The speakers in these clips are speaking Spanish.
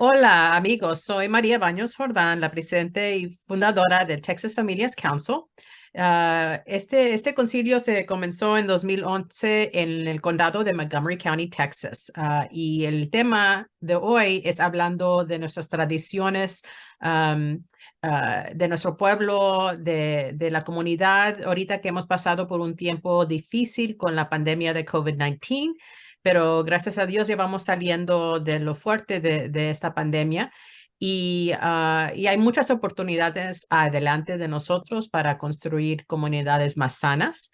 Hola amigos, soy María Baños Jordán, la presidenta y fundadora del Texas Familias Council. Este concilio se comenzó en 2011 en el condado de Montgomery County, Texas. Y el tema de hoy es hablando de nuestras tradiciones, um, de nuestro pueblo, de la comunidad, ahorita que hemos pasado por un tiempo difícil con la pandemia de COVID-19, pero gracias a Dios llevamos saliendo de lo fuerte de esta pandemia y hay muchas oportunidades adelante de nosotros para construir comunidades más sanas.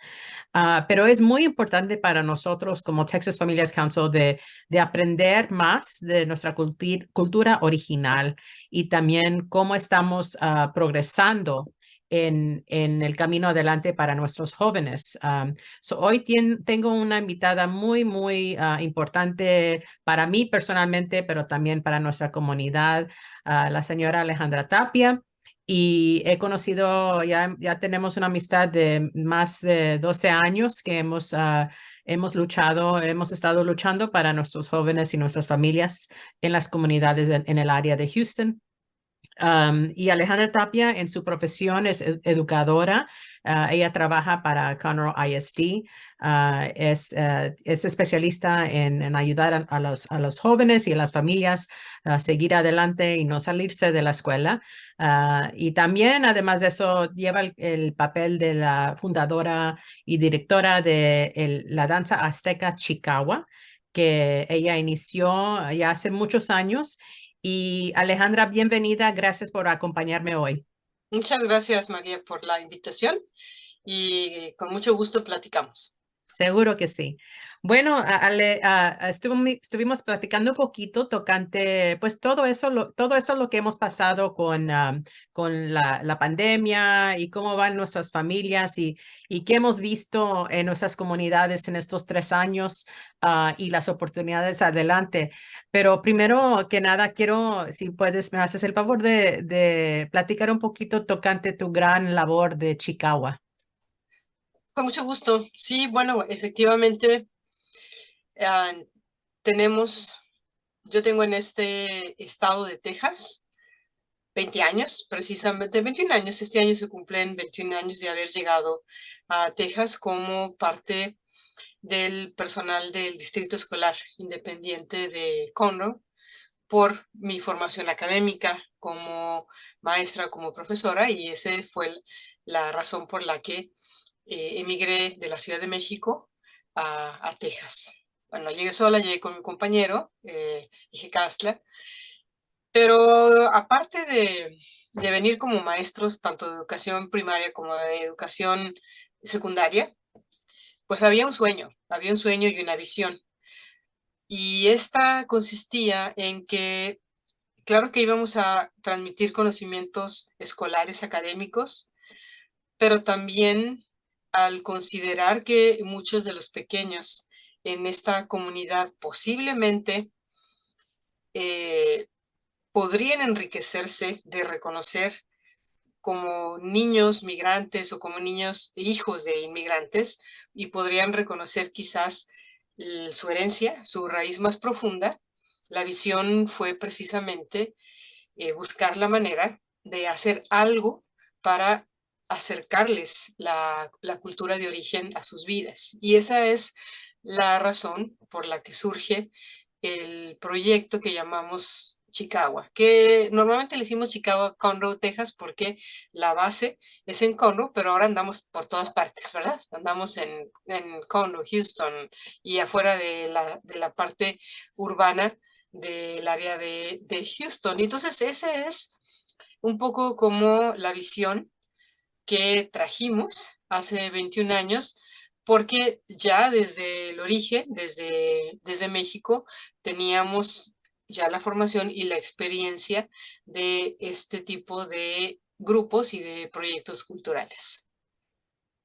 Pero es muy importante para nosotros como Texas Familias Council de aprender más de nuestra cultura original y también cómo estamos progresando en el camino adelante para nuestros jóvenes. Hoy tengo una invitada muy importante para mí personalmente, pero también para nuestra comunidad, la señora Alejandra Tapia. Y he conocido, ya tenemos una amistad de más de 12 años que hemos luchado, hemos estado luchando para nuestros jóvenes y nuestras familias en las comunidades en el área de Houston. Y Alejandra Tapia en su profesión es educadora. Ella trabaja para Conroe ISD. Es especialista en ayudar a los jóvenes y a las familias a seguir adelante y no salirse de la escuela. Y también, además de eso, lleva el papel de la fundadora y directora de la danza azteca Chicagua, que ella inició ya hace muchos años. Y Alejandra, bienvenida. Gracias por acompañarme hoy. Muchas gracias, María, por la invitación y con mucho gusto platicamos. Seguro que sí. Bueno, estuvimos platicando un poquito tocante, pues todo eso lo que hemos pasado con la pandemia y cómo van nuestras familias y qué hemos visto en nuestras comunidades en estos 3 años, y las oportunidades adelante. Pero primero que nada, quiero, si puedes, me haces el favor de platicar un poquito tocante tu gran labor de Chicago. Con mucho gusto. Sí, bueno, efectivamente, ah, tenemos, yo tengo en este estado de Texas 20 años, precisamente 21 años. Este año se cumplen 21 años de haber llegado a Texas como parte del personal del Distrito Escolar Independiente de Conroe por mi formación académica como maestra, como profesora, y esa fue la razón por la que emigré de la Ciudad de México a Texas. Bueno, llegué sola, llegué con mi compañero, Castla, pero aparte de venir como maestros, tanto de educación primaria como de educación secundaria, pues había un sueño y una visión. Y esta consistía en que claro que íbamos a transmitir conocimientos escolares académicos, pero también al considerar que muchos de los pequeños en esta comunidad posiblemente podrían enriquecerse de reconocer como niños migrantes o como niños hijos de inmigrantes y podrían reconocer quizás su herencia, su raíz más profunda. La visión fue precisamente buscar la manera de hacer algo para acercarles la cultura de origen a sus vidas. Y esa es la razón por la que surge el proyecto que llamamos Chicago, que normalmente le decimos Chicago Conroe, Texas, porque la base es en Conroe, pero ahora andamos por todas partes, ¿verdad? Andamos en Conroe, Houston y afuera de la parte urbana del área de Houston. Entonces, ese es un poco como la visión que trajimos hace 21 años, porque ya desde el origen, desde México, teníamos ya la formación y la experiencia de este tipo de grupos y de proyectos culturales.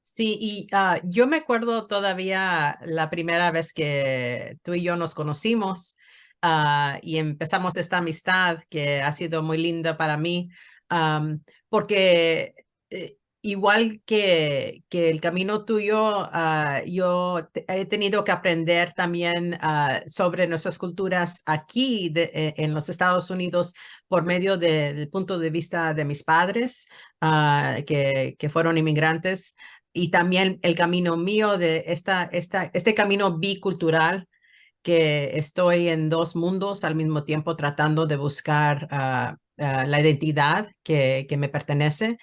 Sí, y yo me acuerdo todavía la primera vez que tú y yo nos conocimos, y empezamos esta amistad que ha sido muy linda para mí, porque igual que el camino tuyo, he tenido que aprender también sobre nuestras culturas aquí en los Estados Unidos por medio del punto de vista de mis padres, que fueron inmigrantes, y también el camino mío de este camino bicultural, que estoy en dos mundos al mismo tiempo tratando de buscar la identidad que me pertenece.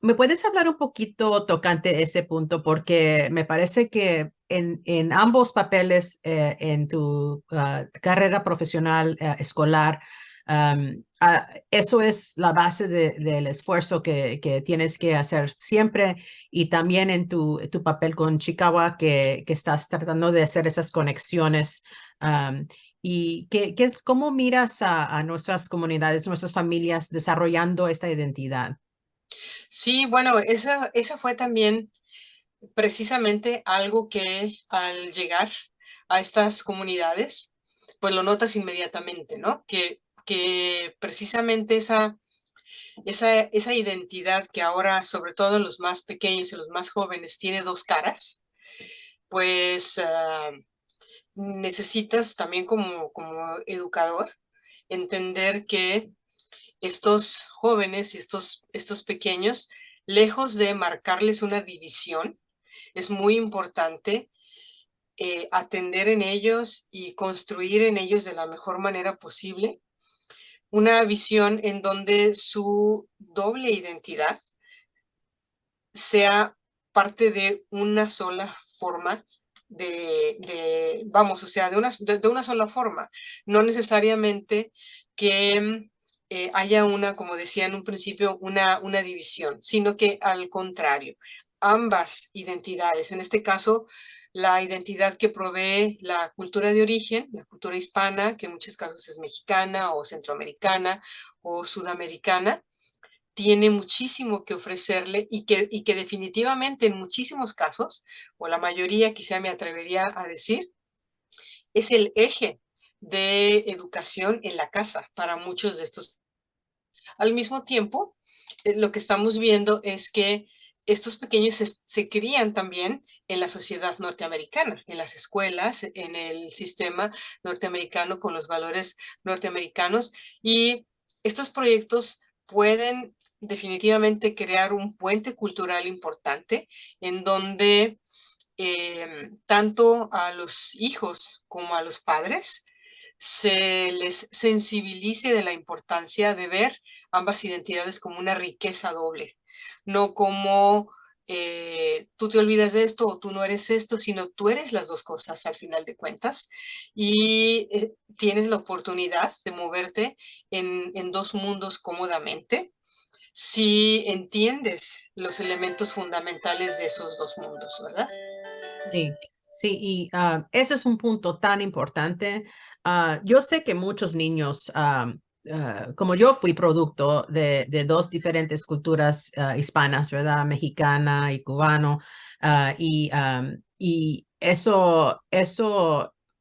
¿Me puedes hablar un poquito tocante ese punto? Porque me parece que en ambos papeles, en tu carrera profesional, escolar, eso es la base del esfuerzo que tienes que hacer siempre, y también en tu papel con Chicago, que estás tratando de hacer esas conexiones. ¿Y cómo miras a nuestras comunidades, nuestras familias desarrollando esta identidad? Sí, bueno, esa fue también precisamente algo que al llegar a estas comunidades, pues lo notas inmediatamente, ¿no? Que precisamente esa identidad que ahora, sobre todo en los más pequeños y los más jóvenes, tiene dos caras, pues necesitas también como educador entender que estos jóvenes y estos pequeños, lejos de marcarles una división, es muy importante atender en ellos y construir en ellos de la mejor manera posible una visión en donde su doble identidad sea parte de una sola forma vamos, o sea, de una sola forma, no necesariamente que haya una, como decía en un principio, una división, sino que al contrario, ambas identidades, en este caso, la identidad que provee la cultura de origen, la cultura hispana, que en muchos casos es mexicana o centroamericana o sudamericana, tiene muchísimo que ofrecerle y que definitivamente en muchísimos casos, o la mayoría quizá me atrevería a decir, es el eje de educación en la casa para muchos de estos. Al mismo tiempo, lo que estamos viendo es que estos pequeños se crían también en la sociedad norteamericana, en las escuelas, en el sistema norteamericano con los valores norteamericanos, y estos proyectos pueden definitivamente crear un puente cultural importante en donde tanto a los hijos como a los padres se les sensibilice de la importancia de ver ambas identidades como una riqueza doble, no como tú te olvidas de esto o tú no eres esto, sino tú eres las dos cosas al final de cuentas y tienes la oportunidad de moverte en dos mundos cómodamente si entiendes los elementos fundamentales de esos dos mundos, ¿verdad? Sí, sí, y ese es un punto tan importante. Yo sé que muchos niños, como yo fui producto de dos diferentes culturas hispanas, ¿verdad? Mexicana y cubano, y eso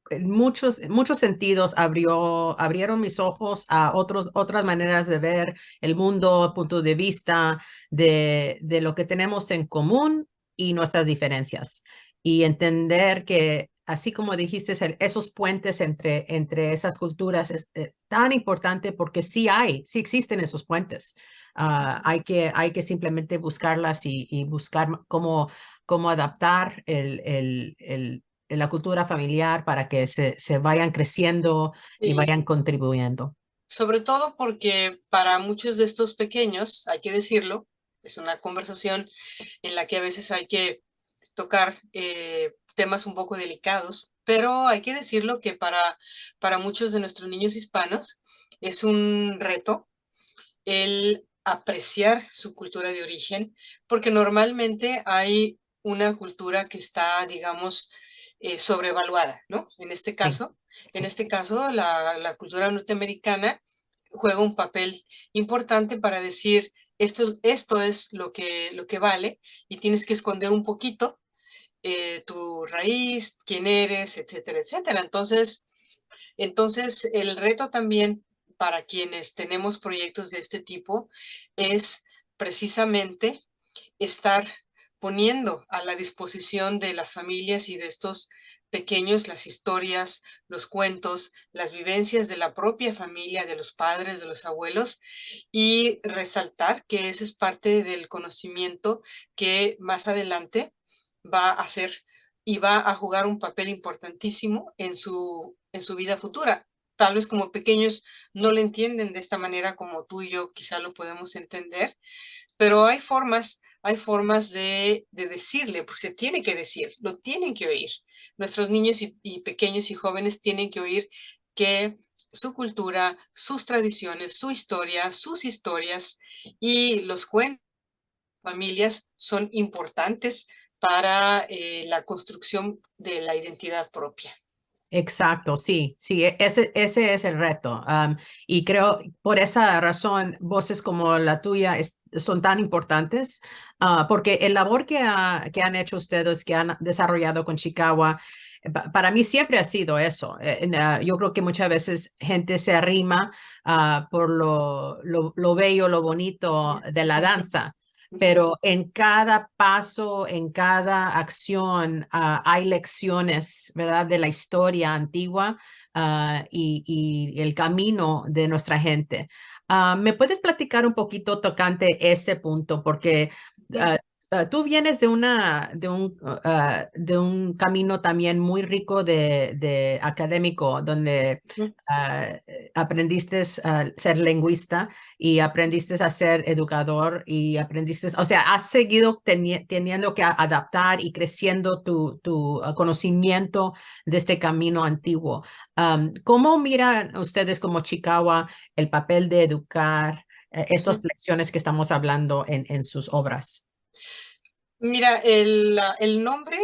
en muchos sentidos abrieron mis ojos a otras maneras de ver el mundo, punto de vista de lo que tenemos en común y nuestras diferencias, y entender que, así como dijiste, esos puentes entre esas culturas es tan importante, porque sí existen esos puentes. Hay que simplemente buscarlas y buscar cómo adaptar la cultura familiar para que se vayan creciendo y Sí. vayan contribuyendo. Sobre todo porque para muchos de estos pequeños, hay que decirlo, es una conversación en la que a veces hay que tocar temas un poco delicados, pero hay que decirlo que para muchos de nuestros niños hispanos es un reto el apreciar su cultura de origen, porque normalmente hay una cultura que está, digamos, sobrevaluada, ¿no? Sí, En sí. este caso la cultura norteamericana juega un papel importante para decir, esto es lo que vale y tienes que esconder un poquito tu raíz, quién eres, etcétera, etcétera. Entonces, el reto también para quienes tenemos proyectos de este tipo es precisamente estar poniendo a la disposición de las familias y de estos pequeños las historias, los cuentos, las vivencias de la propia familia, de los padres, de los abuelos, y resaltar que ese es parte del conocimiento que más adelante va a hacer y va a jugar un papel importantísimo en su vida futura. Tal vez como pequeños no lo entienden de esta manera como tú y yo quizá lo podemos entender, pero hay formas de decirle, pues se tiene que decir, lo tienen que oír. Nuestros niños y pequeños y jóvenes tienen que oír que su cultura, sus tradiciones, su historia, sus historias y los cuentos de familias son importantes para la construcción de la identidad propia. Exacto, sí, sí, ese es el reto. Y creo por esa razón voces como la tuya son tan importantes, porque el labor que han hecho ustedes, que han desarrollado con Chicago, para mí siempre ha sido eso. Yo creo que muchas veces gente se arrima por lo bello, lo bonito de la danza, pero en cada paso, en cada acción, hay lecciones, ¿verdad? De la historia antigua, y el camino de nuestra gente. ¿Me puedes platicar un poquito tocante ese punto? Porque Sí. tú vienes de un camino también muy rico de académico, donde aprendiste a ser lingüista y aprendiste a ser educador y aprendiste, o sea, has seguido teniendo que adaptar y creciendo tu conocimiento de este camino antiguo. ¿Cómo miran ustedes como Chicago el papel de educar estas lecciones que estamos hablando en sus obras? Mira, el nombre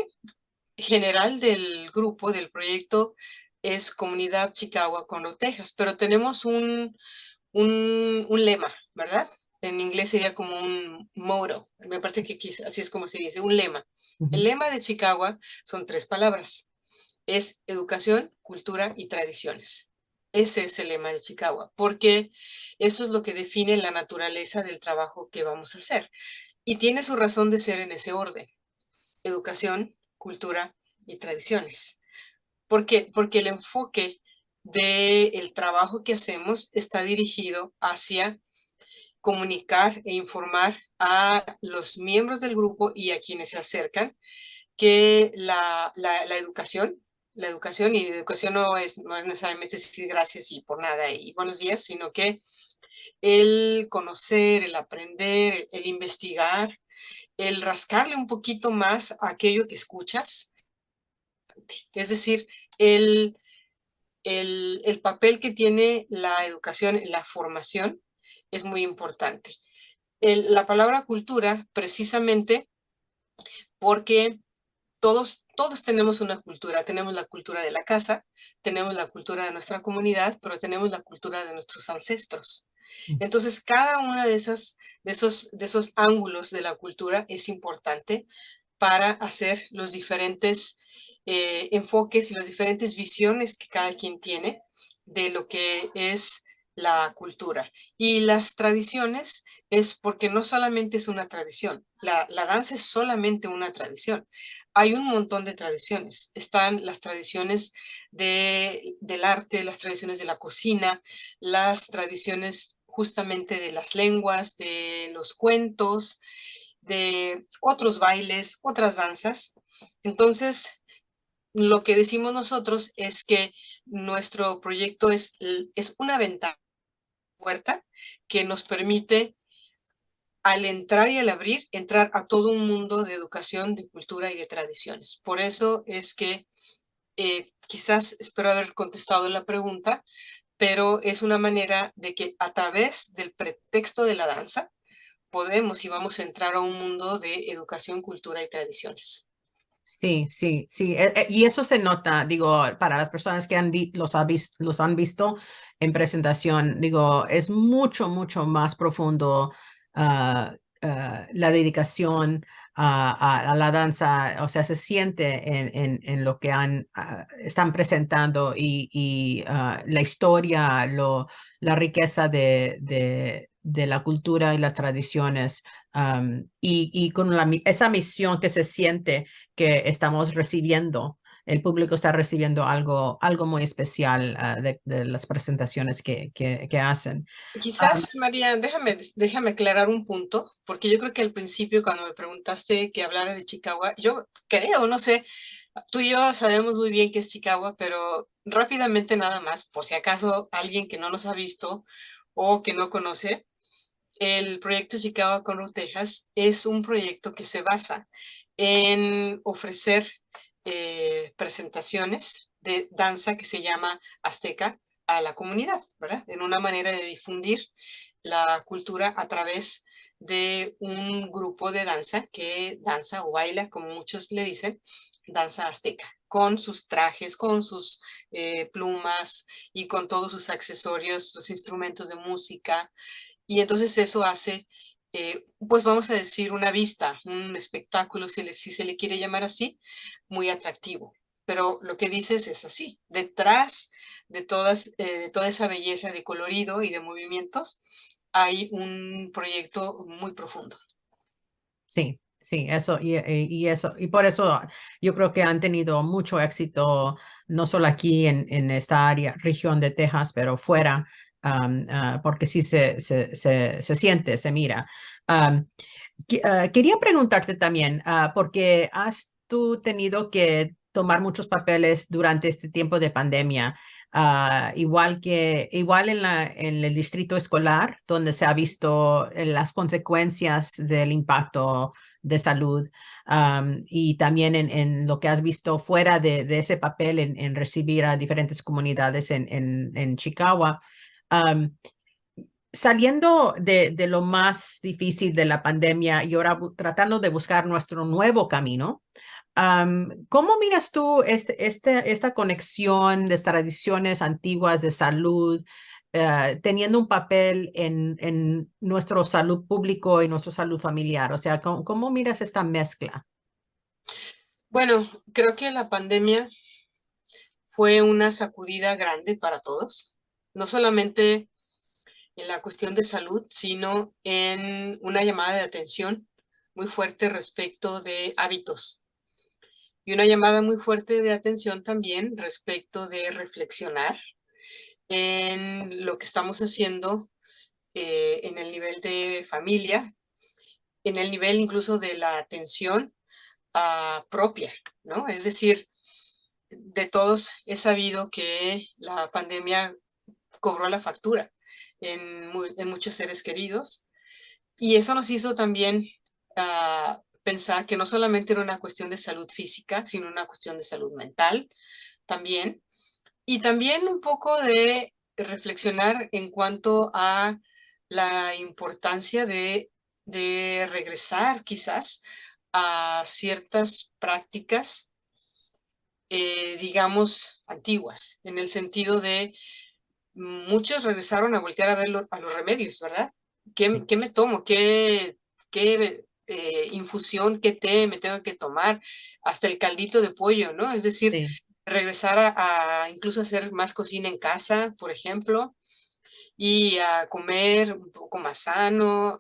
general del grupo, del proyecto, es Comunidad Chicago Conroe, Texas, pero tenemos un lema, ¿verdad? En inglés sería como un motto, me parece que así es como se dice, un lema. El Ujú. lema de Chicago son 3 palabras, es educación, cultura y tradiciones. Ese es el lema de Chicago, porque eso es lo que define la naturaleza del trabajo que vamos a hacer. Y tiene su razón de ser en ese orden: educación, cultura y tradiciones. ¿Por qué? Porque el enfoque del trabajo que hacemos está dirigido hacia comunicar e informar a los miembros del grupo y a quienes se acercan que la educación, y educación no es necesariamente decir gracias y por nada y buenos días, sino que el conocer, el aprender, el investigar, el rascarle un poquito más a aquello que escuchas. Es decir, el, el papel que tiene la educación en la formación es muy importante. La palabra cultura, precisamente porque todos tenemos una cultura, tenemos la cultura de la casa, tenemos la cultura de nuestra comunidad, pero tenemos la cultura de nuestros ancestros. Entonces, cada una de esos ángulos de la cultura es importante para hacer los diferentes enfoques y las diferentes visiones que cada quien tiene de lo que es la cultura. Y las tradiciones es porque no solamente es una tradición, la danza es solamente una tradición. Hay un montón de tradiciones. Están las tradiciones del arte, las tradiciones de la cocina, las tradiciones justamente de las lenguas, de los cuentos, de otros bailes, otras danzas. Entonces, lo que decimos nosotros es que nuestro proyecto es una ventana, puerta, que nos permite, al entrar y al abrir, entrar a todo un mundo de educación, de cultura y de tradiciones. Por eso es que quizás espero haber contestado la pregunta, pero es una manera de que a través del pretexto de la danza podemos y vamos a entrar a un mundo de educación, cultura y tradiciones. Sí, sí, sí. Y eso se nota, digo, para las personas que los han visto en presentación, digo, es mucho, mucho más profundo, la dedicación a la danza, o sea, se siente en lo que están presentando y la historia, la riqueza de la cultura y las tradiciones y con esa misión que se siente que estamos recibiendo. El público está recibiendo algo muy especial de las presentaciones que hacen. Um, Quizás, María, déjame aclarar un punto, porque yo creo que al principio cuando me preguntaste que hablara de Chicago, yo creo, no sé, tú y yo sabemos muy bien qué es Chicago, pero rápidamente nada más, por si acaso alguien que no nos ha visto o que no conoce, el proyecto Chicago con Ruth Texas es un proyecto que se basa en ofrecer presentaciones de danza que se llama Azteca a la comunidad, ¿verdad? En una manera de difundir la cultura a través de un grupo de danza que danza o baila, como muchos le dicen, danza azteca, con sus trajes, con sus plumas y con todos sus accesorios, sus instrumentos de música, y entonces eso hace, pues vamos a decir, una vista, un espectáculo, si se le quiere llamar así, muy atractivo. Pero lo que dices es así, detrás de toda esa belleza de colorido y de movimientos, hay un proyecto muy profundo. Sí, sí, eso y eso, y por eso yo creo que han tenido mucho éxito, no solo aquí en esta área, región de Texas, pero fuera, porque sí se siente, se mira. Quería preguntarte también, porque has tú tenido que tomar muchos papeles durante este tiempo de pandemia. Igual en el distrito escolar, donde se ha visto las consecuencias del impacto de salud, y también en lo que has visto fuera de ese papel en recibir a diferentes comunidades en Chicago. Um, Saliendo de lo más difícil de la pandemia y ahora tratando de buscar nuestro nuevo camino, ¿cómo miras tú esta conexión de tradiciones antiguas de salud, teniendo un papel en nuestra salud público y nuestra salud familiar? O sea, ¿cómo miras esta mezcla? Bueno, creo que la pandemia fue una sacudida grande para todos, no solamente en la cuestión de salud, sino en una llamada de atención muy fuerte respecto de hábitos y una llamada muy fuerte de atención también respecto de reflexionar en lo que estamos haciendo en el nivel de familia, en el nivel incluso de la atención propia, ¿no? Es decir, de todos he sabido que la pandemia cobró la factura en muchos seres queridos. Y eso nos hizo también pensar que no solamente era una cuestión de salud física, sino una cuestión de salud mental también. Y también un poco de reflexionar en cuanto a la importancia de regresar quizás a ciertas prácticas, digamos, antiguas, en el sentido de muchos regresaron a voltear a ver a los remedios, ¿verdad? ¿Qué me tomo? ¿Qué infusión, qué té me tengo que tomar? Hasta el caldito de pollo, ¿no? Es decir, Sí. regresar a incluso hacer más cocina en casa, por ejemplo, y a comer un poco más sano,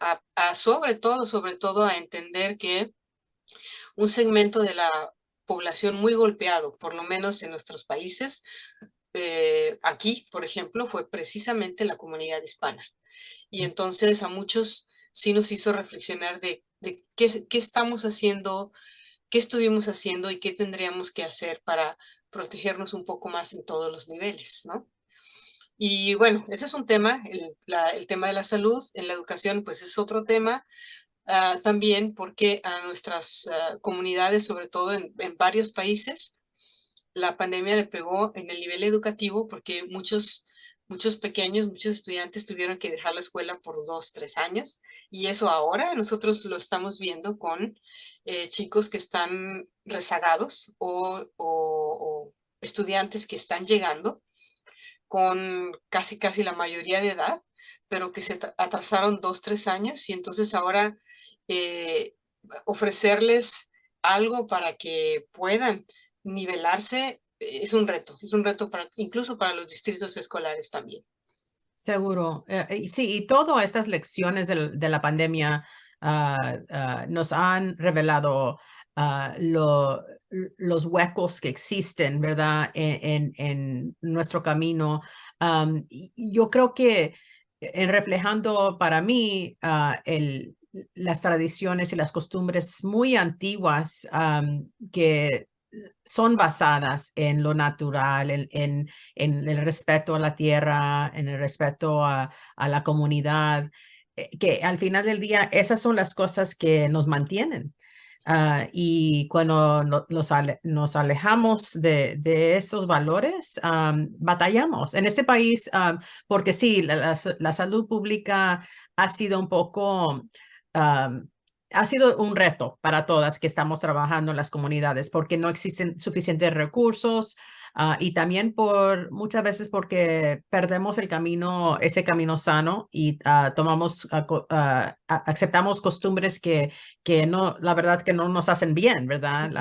sobre todo a entender que un segmento de la población muy golpeado, por lo menos en nuestros países, aquí, por ejemplo, fue precisamente la comunidad hispana. Y entonces a muchos sí nos hizo reflexionar de qué estamos haciendo, qué estuvimos haciendo y qué tendríamos que hacer para protegernos un poco más en todos los niveles, ¿no? Y bueno, ese es un tema, el tema de la salud, en la educación, pues es otro tema, también porque a nuestras comunidades, sobre todo en varios países, la pandemia le pegó en el nivel educativo porque muchos pequeños, muchos estudiantes tuvieron que dejar la escuela por 2, 3 años y eso ahora nosotros lo estamos viendo con chicos que están rezagados o estudiantes que están llegando con casi la mayoría de edad, pero que se atrasaron 2, 3 años y entonces ahora eh, ofrecerles algo para que puedan nivelarse es un reto para, incluso para los distritos escolares también. Seguro. Y sí, y todas estas lecciones de la pandemia nos han revelado los huecos que existen, ¿verdad? En nuestro camino. Y yo creo que en reflejando para mí las tradiciones y las costumbres muy antiguas que son basadas en lo natural, en el respeto a la tierra, en el respeto a la comunidad, que al final del día esas son las cosas que nos mantienen. Y cuando nos alejamos de esos valores, batallamos. En este país, porque sí, la salud pública ha sido un poco... am, ha sido un reto para todas que estamos trabajando en las comunidades porque no existen suficientes recursos y también por muchas veces porque perdemos el camino, ese camino sano y tomamos, aceptamos costumbres que no, la verdad que no nos hacen bien, ¿verdad?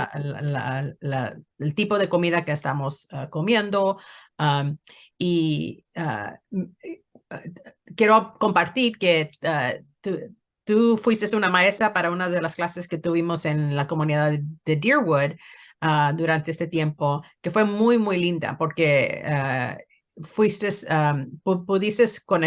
El tipo de comida que estamos comiendo. um, y quiero compartir que tú fuiste una maestra para una de las clases que tuvimos en la comunidad de Deerwood durante este tiempo, que fue muy, muy linda porque fuiste, pudiste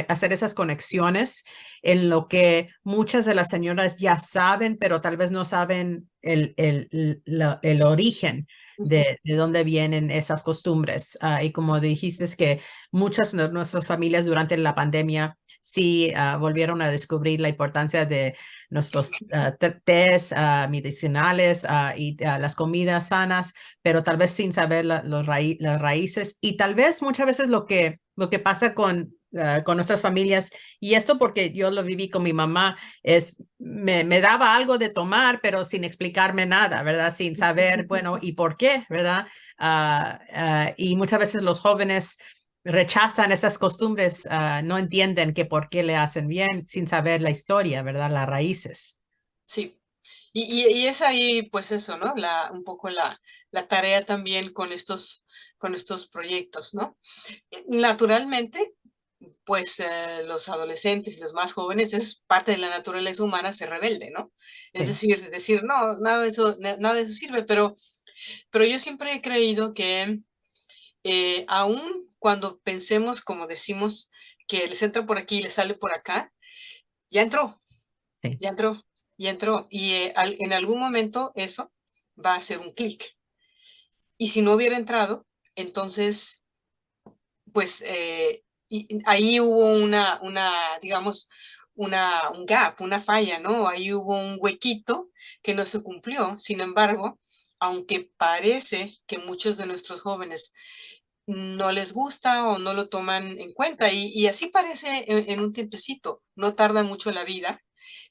hacer esas conexiones en lo que muchas de las señoras ya saben, pero tal vez no saben el origen Ujú. de dónde vienen esas costumbres. Y como dijiste, es que muchas de nuestras familias durante la pandemia sí volvieron a descubrir la importancia de nuestros tés medicinales y las comidas sanas, pero tal vez sin saber las raíces y tal vez muchas veces lo que pasa con nuestras familias, y esto porque yo lo viví con mi mamá, es me daba algo de tomar, pero sin explicarme nada, ¿verdad? Sin saber, bueno, ¿y por qué? ¿Verdad? Y muchas veces los jóvenes rechazan esas costumbres, no entienden que por qué le hacen bien sin saber la historia, ¿verdad? Las raíces. Sí. Y es ahí, pues eso, ¿no? Un poco la tarea también con estos proyectos, ¿no? Naturalmente, pues los adolescentes y los más jóvenes es parte de la naturaleza humana ser rebelde, ¿no? Es Sí, decir, no, nada de eso sirve, pero yo siempre he creído que aún cuando pensemos, como decimos, que les entra por aquí y les sale por acá, ya entró, sí. ya entró, ya entró. Y en algún momento eso va a hacer un clic. Y si no hubiera entrado, entonces, pues ahí hubo digamos, un gap, una falla, ¿no? Ahí hubo un huequito que no se cumplió. Sin embargo, aunque parece que muchos de nuestros jóvenes no les gusta o no lo toman en cuenta, y así parece en un tiempecito, no tarda mucho la vida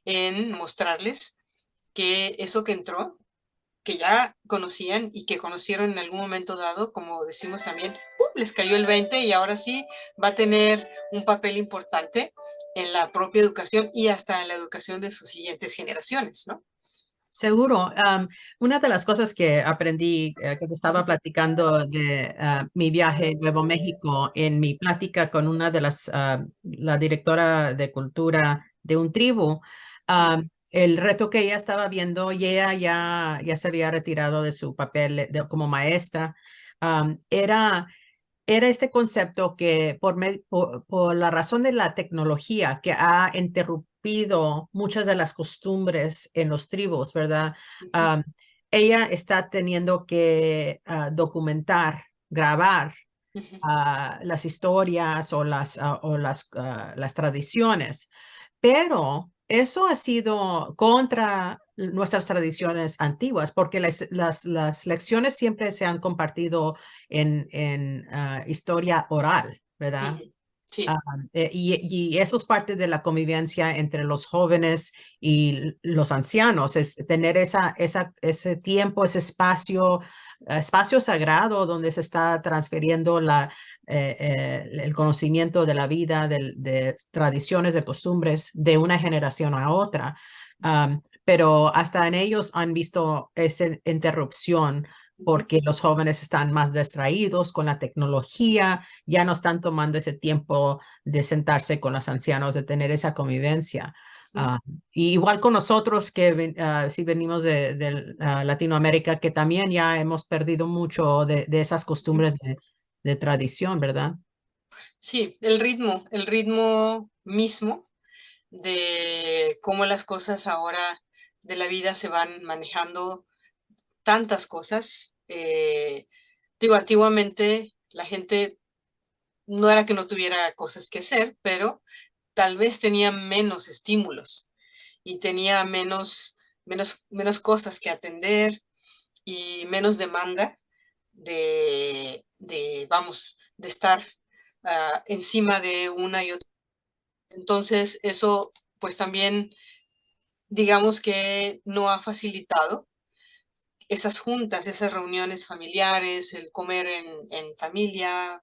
en mostrarles que eso que entró, que ya conocían y que conocieron en algún momento dado, como decimos también, ¡pum!, les cayó el 20 y ahora sí va a tener un papel importante en la propia educación y hasta en la educación de sus siguientes generaciones, ¿no? Seguro. Una de las cosas que aprendí, que te estaba platicando de mi viaje a Nuevo México, en mi plática con una de la directora de cultura de un tribu, el reto que ella estaba viendo, y ella ya se había retirado de su papel como maestra, era este concepto que por la razón de la tecnología que ha interrumpido muchas de las costumbres en los tribus, ¿verdad? Ujú, Am, ella está teniendo que documentar, grabar ujú, las historias o las tradiciones, pero eso ha sido contra nuestras tradiciones antiguas, porque las lecciones siempre se han compartido en historia oral, ¿verdad? ujú. Sí, Ah, y eso es parte de la convivencia entre los jóvenes y los ancianos, es tener ese tiempo, ese espacio sagrado donde se está transfiriendo el conocimiento de la vida, de tradiciones, de costumbres de una generación a otra. Pero hasta en ellos han visto esa interrupción Ujú. porque los jóvenes están más distraídos con la tecnología, ya no están tomando ese tiempo de sentarse con los ancianos, de tener esa convivencia. Ujú. Ah, y igual con nosotros que sí venimos de Latinoamérica, que también ya hemos perdido mucho de esas Ujú. costumbres de tradición, ¿verdad? Sí, el ritmo mismo de cómo las cosas ahora de la vida se van manejando, tantas cosas. Digo, antiguamente la gente no era que no tuviera cosas que hacer, pero tal vez tenía menos estímulos y tenía menos cosas que atender y menos demanda vamos, de estar encima de una y otra. Entonces, eso pues también digamos que no ha facilitado esas juntas, esas reuniones familiares, el comer en familia,